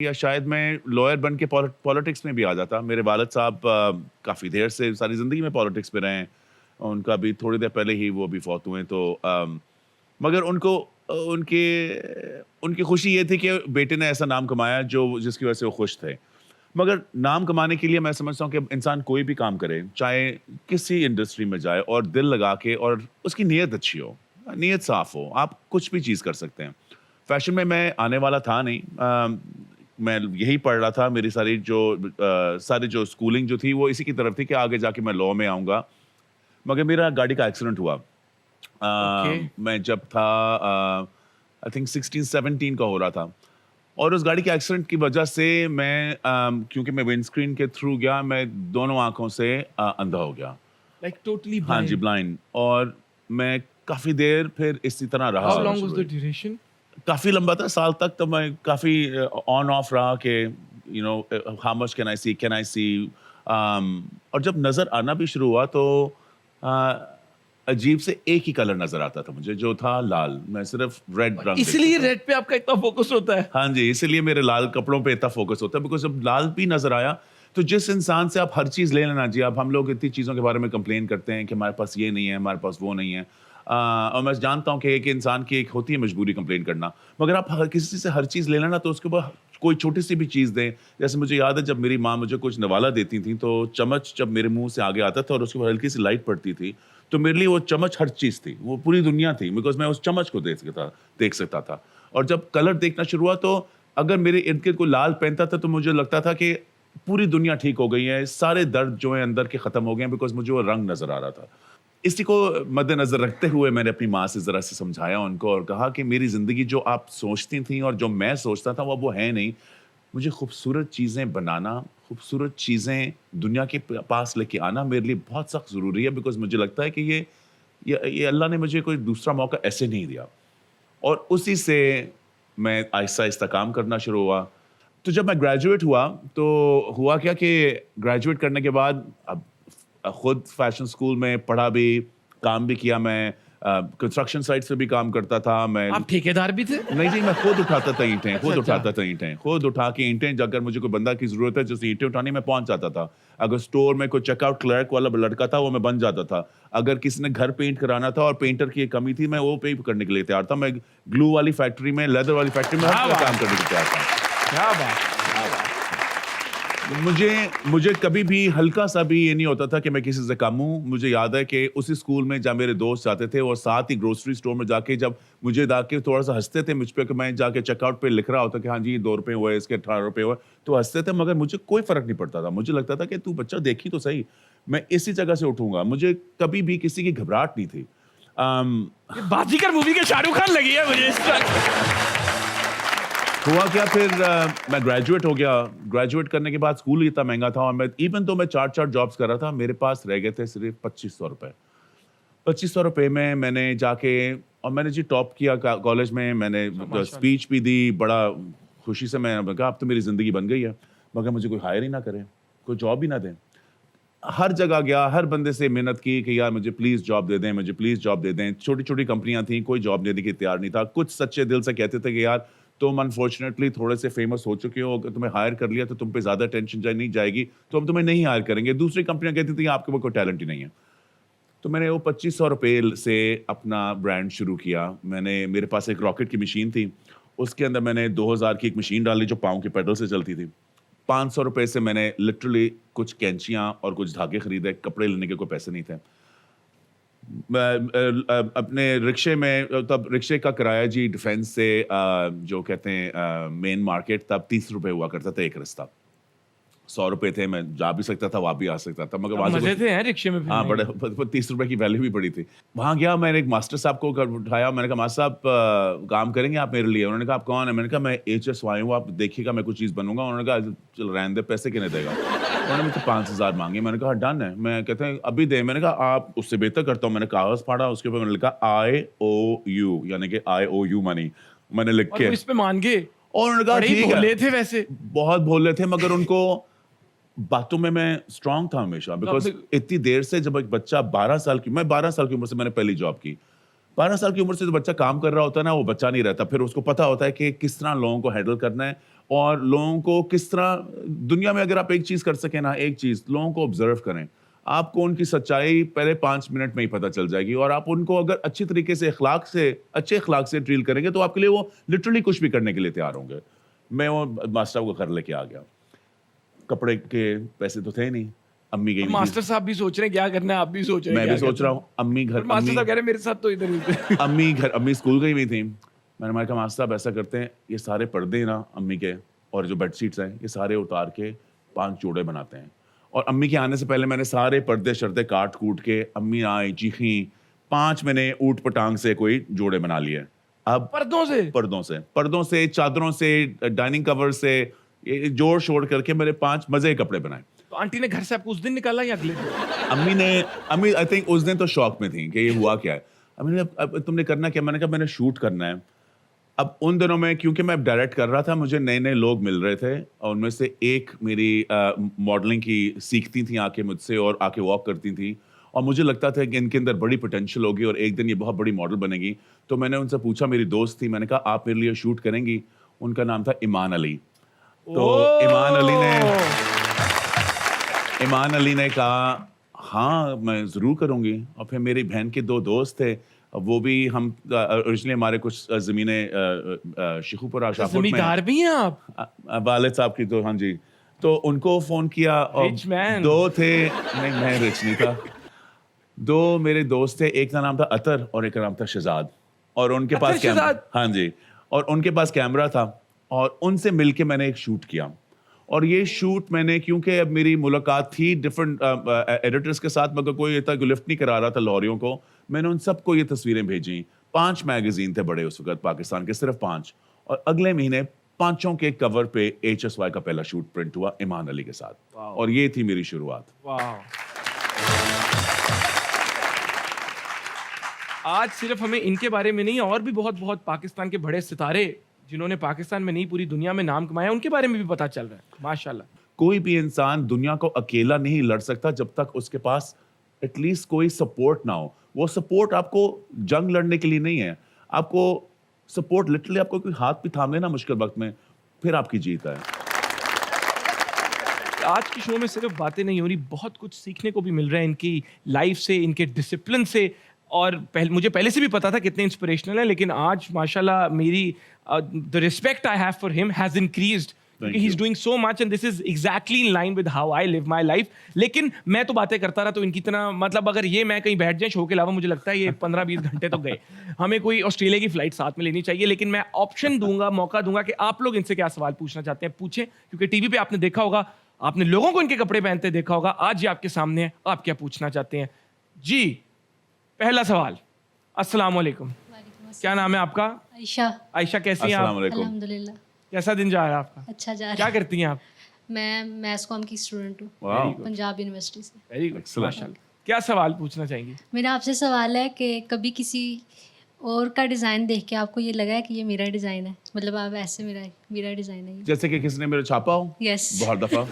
یا شاید میں لائر بن کے پالیٹکس میں بھی آ جاتا. میرے والد صاحب کافی دیر سے ساری زندگی میں پالیٹکس میں رہے ہیں. ان کا بھی تھوڑی دیر پہلے ہی وہ بھی فوت ہوئے. تو مگر ان کو ان کی خوشی یہ تھی کہ بیٹے نے ایسا نام کمایا جس کی وجہ سے وہ خوش تھے. مگر نام کمانے کے لیے میں سمجھتا ہوں کہ انسان کوئی بھی کام کرے, چاہے کسی انڈسٹری میں جائے, اور دل لگا کے, اور اس کی نیت اچھی ہو, نیت صاف ہو, آپ کچھ بھی چیز کر سکتے ہیں. فیشن میں آنے والا تھا نہیں. میں یہی پڑھ رہا تھا. میری ساری جو اسکولنگ جو تھی وہ اسی کی طرف تھی کہ آگے جا کے میں لاء میں آؤں گا. مگر میرا گاڑی کا ایکسیڈنٹ ہوا. میں جب تھا آئی تھنک 16-17 کا ہو رہا تھا, اور اس گاڑی کے ایکسیڈنٹ کی وجہ سے میں کیونکہ میں ونڈ اسکرین کے تھرو گیا, میں دونوں آنکھوں سے اندھا ہو گیا. Like totally ہاں blind. جی, بلائنڈ. اور میں کافی دیر پھر اسی طرح رہا. How long was the duration? کافی لمبا تھا, سال تک. تو میں کافی آن آف رہا کہ how much can I see. اور جب نظر آنا بھی شروع ہوا تو عجیب سے ایک ہی کلر نظر آتا تھا مجھے, جو تھا لال. میں صرف ریڈ رنگ, اسی لیے ریڈ پہ آپ کا اتنا فوکس ہوتا ہے. ہاں جی, اسی لیے میرے لال کپڑوں پہ اتنا فوکس ہوتا ہے. بیکاز جب لال بھی نظر آیا تو جس انسان سے آپ ہر چیز لے لینا جی. اب ہم لوگ اتنی چیزوں کے بارے میں کمپلین کرتے ہیں کہ ہمارے پاس یہ نہیں ہے, ہمارے پاس وہ نہیں ہے. اور میں جانتا ہوں کہ ایک انسان کی ایک ہوتی ہے مجبوری کمپلین کرنا, مگر آپ کسی سے ہر چیز لے لینا تو اس کے اوپر کوئی چھوٹی سی بھی چیز دیں. جیسے مجھے یاد ہے جب میری ماں مجھے کچھ نوالا دیتی تھیں تو چمچ جب میرے منہ سے آگے آتا تھا اور اس کے اوپر ہلکی سی لائٹ پڑتی تھی تو میرے لیے وہ چمچ ہر چیز تھی, وہ پوری دنیا تھی. بیکاز میں اس چمچ کو دیکھ سکتا تھا. اور جب کلر دیکھنا شروع ہوا تو اگر میرے ارد گرد کوئی لال پہنتا تھا تو مجھے لگتا تھا کہ پوری دنیا ٹھیک ہو گئی ہے, سارے درد جو ہیں اندر کے ختم ہو گئے ہیں, بیکاز مجھے وہ رنگ نظر آ رہا تھا. اسی کو مد نظر رکھتے ہوئے میں نے اپنی ماں سے ذرا سے سمجھایا ان کو, اور کہا کہ میری زندگی جو آپ سوچتی تھیں اور جو میں سوچتا تھا وہ ہے نہیں. مجھے خوبصورت چیزیں بنانا, خوبصورت چیزیں دنیا کے پاس لے کے آنا میرے لیے بہت سخت ضروری ہے. بیکاز مجھے لگتا ہے کہ یہ اللہ نے مجھے کوئی دوسرا موقع ایسے نہیں دیا. اور اسی سے میں آہستہ آہستہ کام کرنا شروع ہوا. تو جب میں گریجویٹ ہوا تو ہوا کیا کہ گریجویٹ کرنے کے بعد اب خود فیشن اسکول میں پڑھا بھی, کام بھی کیا. میں کنسٹرکشن سائٹس پہ بھی کام کرتا تھا. میں آپ ٹھیکیدار بھی تھے؟ نہیں جی, میں خود اٹھاتا تھا اینٹیں, خود اٹھا کے اینٹیں. اگر مجھے کوئی بندہ کی ضرورت ہے جیسے اینٹیں اٹھانی, میں پہنچ جاتا تھا. اگر اسٹور میں کوئی چیک آؤٹ کلرک والا لڑکا تھا وہ میں بن جاتا تھا. اگر کسی نے گھر پینٹ کرانا تھا اور پینٹر کی ایک کمی تھی, میں وہ پینٹ کرنے کے لیے تیار تھا. میں گلو والی فیکٹری میں, لیدر والی فیکٹری میں ہر کام کرنے کے لیے تیار تھا. کیا بات. مجھے کبھی بھی ہلکا سا بھی یہ نہیں ہوتا تھا کہ میں کسی سے کم ہوں. مجھے یاد ہے کہ اسی اسکول میں جب میرے دوست جاتے تھے اور ساتھ ہی گروسری اسٹور میں جا کے جب مجھے جا کے تھوڑا سا ہنستے تھے مجھ پہ کہ میں جا کے چیک آؤٹ پہ لکھ رہا ہوتا کہ ہاں جی 2 روپے ہوئے, اس کے 18 روپے ہوئے, تو ہنستے تھے. مگر مجھے کوئی فرق نہیں پڑتا تھا. مجھے لگتا تھا کہ تو بچہ دیکھی تو صحیح, میں اسی جگہ سے اٹھوں گا. مجھے کبھی بھی کسی کی گھبراہٹ نہیں تھی. بازیگر مووی کے شاہ رخ خان لگی ہے مجھے اس وقت. ہوا کیا, پھر میں گریجویٹ ہو گیا. گریجویٹ کرنے کے بعد اسکول اتنا مہنگا تھا, اور میں ایون تو میں 4 جابس کر رہا تھا, میرے پاس رہ گئے تھے صرف 2500 روپے. 2500 روپے میں نے جا کے, اور میں نے جی ٹاپ کیا کالج میں. میں نے اسپیچ بھی دی, بڑا خوشی سے. میں نے کہا اب تو میری زندگی بن گئی ہے, مگر مجھے کوئی ہائر ہی نہ کرے, کوئی جاب ہی نہ دیں. ہر جگہ گیا, ہر بندے سے محنت کی کہ یار مجھے پلیز جاب دے دیں, مجھے پلیز جاب دے دیں. چھوٹی چھوٹی کمپنیاں تھیں, کوئی جاب دینے کی تیار نہیں تھا. کچھ سچے دل سے کہتے تھے کہ یار تم انفارچونیٹلی تھوڑے سے فیمس ہو چکے ہو, اگر تمہیں ہائر کر لیا تو تم پہ زیادہ ٹینشن نہیں جائے گی, تو ہم تمہیں نہیں ہائر کریں گے. دوسری کمپنیاں کہتی تھیں آپ کے پاس کوئی ٹیلنٹ ہی نہیں ہے. تو میں نے وہ 2500 روپے سے اپنا برانڈ شروع کیا. میرے پاس ایک راکٹ کی مشین تھی, اس کے اندر میں نے 2000 کی ایک مشین ڈالی جو پاؤں کے پیڈل سے چلتی تھی. 500 روپے سے میں نے لٹرلی کچھ کینچیاں اور کچھ دھاگے خریدے. کپڑے لینے کے کوئی پیسے نہیں تھے. اپنے رکشے میں, تب رکشے کا کرایہ جی ڈیفینس سے جو کہتے ہیں مین مارکیٹ, تب 30 روپے ہوا کرتا تھا ایک رستہ. 100 روپے تھے, میں جا بھی سکتا تھا, وہاں بھی آ سکتا تھا. مگر مزے تھے رکشے میں. ہاں بڑے, 30 روپے کی ویلیو بھی بڑی تھی. وہاں گیا, میں نے ایک ماسٹر صاحب کو اٹھایا. میں نے کہا ماسٹر صاحب کام کریں گے آپ میرے لیے؟ انہوں نے کہا آپ کون ہیں؟ میں نے کہا میں HSY ہوں, آپ دیکھیے گا میں کچھ چیز بنوں گا. انہوں نے کہا چل رہنے دے, پیسے کنے دے گا؟ انہوں نے مجھ سے 5000 مانگے. میں نے کہا ڈن ہے. میں کہتے ہیں ابھی دے. میں نے کہا آپ اس سے بہتر کرتا ہوں. میں نے کاغذ پھاڑا, اس کے اوپر میں نے لکھا IOU, یعنی کہ IOU منی. میں نے لکھ کے اس پہ مان گئے. اور انہوں نے کہا ٹھیک ہے. تھے ویسے بہت بھولے تھے, مگر ان کو باتوں میں اسٹرانگ تھا ہمیشہ. بیکاز اتنی دیر سے جب ایک بچہ 12 سال کی, میں 12 سال کی عمر سے میں نے پہلی جاب کی. 12 سال کی عمر سے جو بچہ کام کر رہا ہوتا ہے نا, وہ بچہ نہیں رہتا. پھر اس کو پتا ہوتا ہے کہ کس طرح لوگوں کو ہینڈل کرنا ہے, اور لوگوں کو کس طرح دنیا میں اگر آپ ایک چیز کر سکیں نا, ایک چیز لوگوں کو آبزرو کریں, آپ کو ان کی سچائی پہلے 5 منٹ میں ہی پتہ چل جائے گی, اور آپ ان کو اگر اچھی طریقے سے اچھے اخلاق سے ڈیل کریں گے تو آپ کے لیے وہ لٹرلی کچھ بھی کرنے کے لیے تیار ہوں گے. میں وہ ماسٹر کو گھر لے کے آ گیا, کپڑے کے پیسے تو تھے نہیں, امی گئی ماسٹر صاحب بھی سوچ رہے ہیں کیا کرنا ہے, آپ بھی سوچ رہے ہیں, میں بھی سوچ رہا ہوں. امی گھر, ماسٹر صاحب کہہ رہے ہیں میرے ساتھ تو ادھر ہی امی اسکول گئی ہوئی تھیں. میں نے کہا ماسٹر صاحب ایسا کرتے ہیں, یہ سارے پردے نا امی کے اور جو بیڈ شیٹس ہیں یہ سارے اتار کے 5 جوڑے بناتے ہیں. اور امی کے آنے سے پہلے میں نے سارے پردے شردے کاٹ کوٹ کے, امی آئی چیخیں, 5 میں نے اوٹ پٹانگ سے کوئی جوڑے بنا لیے. اب پردوں سے چادروں سے ڈائننگ کور سے جوڑ شوڑ کر کے میں نے 5 مزے کے کپڑے بنائے. تو آنٹی نے گھر سے آپ کو اس دن نکالا یا اگلے دن؟ امی آئی تھنک اس دن تو شوق میں تھیں کہ یہ ہوا کیا ہے. امی نے اب تم نے کرنا کیا, میں نے کہا میں نے شوٹ کرنا ہے. اب ان دنوں میں کیونکہ میں ڈائریکٹ کر رہا تھا, مجھے نئے نئے لوگ مل رہے تھے, اور ان میں سے ایک میری ماڈلنگ کی سیکھتی تھیں آ کے مجھ سے اور آ کے واک کرتی تھیں, اور مجھے لگتا تھا کہ ان کے اندر بڑی پوٹینشیل ہوگی اور ایک دن یہ بہت بڑی ماڈل بنے گی. تو میں نے ان سے پوچھا, میری دوست تھی, میں نے کہا آپ میرے لیے شوٹ کریں گی؟ ان کا نام تھا ایمان علی. تو ایمان علی نے کہا ہاں میں ضرور کروں گی. اور پھر میری بہن کے 2 دوست تھے, وہ بھی ہم اوریجنلی ہمارے کچھ زمینیں شیخوپورہ شاہپور میں, زمیندار بھی ہیں آپ؟ والد صاحب کی. تو ہاں جی, تو ان کو فون کیا, اور 2 تھے, نہیں میں رچ نہیں تھا, 2 میرے دوست تھے, ایک کا نام تھا عطر اور ایک کا نام تھا شہزاد. اور ان کے پاس کیمرہ, ہاں جی, اور ان کے پاس کیمرہ تھا, اور ان سے مل کے میں نے ایک شوٹ کیا. اور یہ شوٹ میں نے, کیونکہ اب میری ملاقات تھی ڈفرنٹ ایڈیٹرز کے ساتھ, مگر کوئی اتنا لفٹ نہیں کرا رہا تھا لاہوریوں کو, میں نے ان سب کو یہ تصویریں بھیجیں. 5 میگزین تھے بڑے اس وقت پاکستان کے, صرف 5, اور اگلے مہینے 5 کے کور پہ HSY کا پہلا شوٹ پرنٹ ہوا ایمان علی کے ساتھ. اور یہ تھی میری شروعات. آج صرف ہمیں ان کے بارے میں نہیں, اور بھی بہت پاکستان کے بڑے ستارے جنہوں نے پاکستان میں نہیں پوری دنیا میں نام کمایا, ان کے بارے میں بھی پتا چل رہا ہے ماشاءاللہ. کوئی بھی انسان دنیا کو اکیلا نہیں لڑ سکتا جب تک اس کے پاس ایٹ لیسٹ کوئی سپورٹ نہ ہو. وہ سپورٹ آپ کو جنگ لڑنے کے لیے نہیں ہے, آپ کو سپورٹ لٹرلی آپ کو کوئی ہاتھ بھی تھام لینا مشکل وقت میں, پھر آپ کی جیت ہے. آج کی شو میں صرف باتیں نہیں ہو رہی, بہت کچھ سیکھنے کو بھی مل رہا ہے ان کی لائف سے, ان کے ڈسپلن سے. اور مجھے پہلے سے بھی پتا تھا کتنے انسپریشنل ہیں, لیکن آج ماشاءاللہ میری the respect I have for him has increased. Because he's doing so much and this is exactly in line with how I live my life. لیکن میں تو باتیں کرتا رہا, تو ان کی طرح مطلب اگر یہ میں کہیں بیٹھ جائیں شو کے علاوہ, مجھے لگتا ہے یہ 15-20 گھنٹے تو گئے. ہمیں کوئی آسٹریلیا کی فلائٹ ساتھ میں لینی چاہیے. لیکن میں آپشن دوں گا, موقع دوں گا کہ آپ لوگ ان سے کیا سوال پوچھنا چاہتے ہیں پوچھیں, کیونکہ ٹی وی پہ آپ نے دیکھا ہوگا, آپ نے لوگوں کو ان کے کپڑے پہنتے دیکھا ہوگا, آج یہ آپ کے سامنے ہے, آپ کیا پوچھنا چاہتے ہیں. جی پہلا سوال. السلام علیکم, کیا نام ہے آپ کا؟ عائشہ. عائشہ کیسی ہیں آپ؟ الحمدللہ. کیسا دن جا رہا ہے آپ کا؟ اچھا جا رہا ہے. کیا کرتی ہیں آپ؟ میں میس کام کی اسٹوڈنٹ ہوں, پنجاب یونیورسٹی سے. ویری گڈ, ماشاءاللہ. کیا سوال پوچھنا چاہیں گی؟ میرا آپ سے سوال ہے کہ کبھی کسی اور کا ڈیزائن دیکھ کے آپ کو یہ لگا ہے کہ یہ میرا ڈیزائن ہے, مطلب آپ ایسے میرا ڈیزائن ہے, جیسے کہ کس نے میرا چھاپا ہو؟ یس. بہت دفعہ.